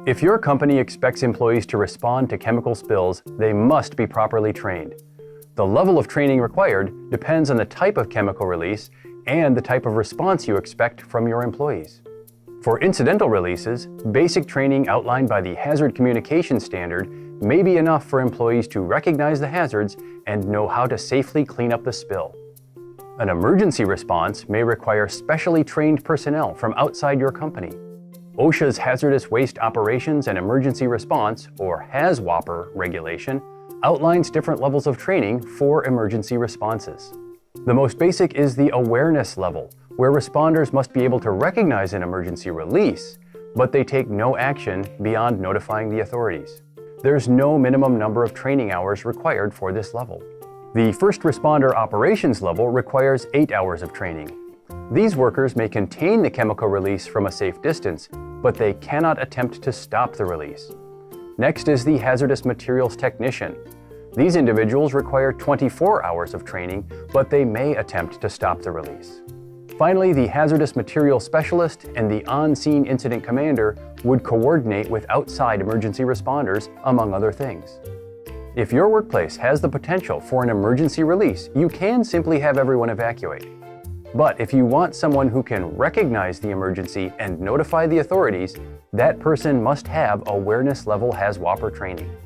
If your company expects employees to respond to chemical spills, they must be properly trained. The level of training required depends on the type of chemical release and the type of response you expect from your employees. For incidental releases, basic training outlined by the Hazard Communication Standard may be enough for employees to recognize the hazards and know how to safely clean up the spill. An emergency response may require specially trained personnel from outside your company. OSHA's Hazardous Waste Operations and Emergency Response, or HAZWOPER regulation, outlines different levels of training for emergency responses. The most basic is the awareness level, where responders must be able to recognize an emergency release, but they take no action beyond notifying the authorities. There's no minimum number of training hours required for this level. The first responder operations level requires 8 hours of training. These workers may contain the chemical release from a safe distance, but they cannot attempt to stop the release. Next is the hazardous materials technician. These individuals require 24 hours of training, but they may attempt to stop the release. Finally, the hazardous materials specialist and the on-scene incident commander would coordinate with outside emergency responders, among other things. If your workplace has the potential for an emergency release, you can simply have everyone evacuate. But if you want someone who can recognize the emergency and notify the authorities, that person must have awareness level HAZWOPER training.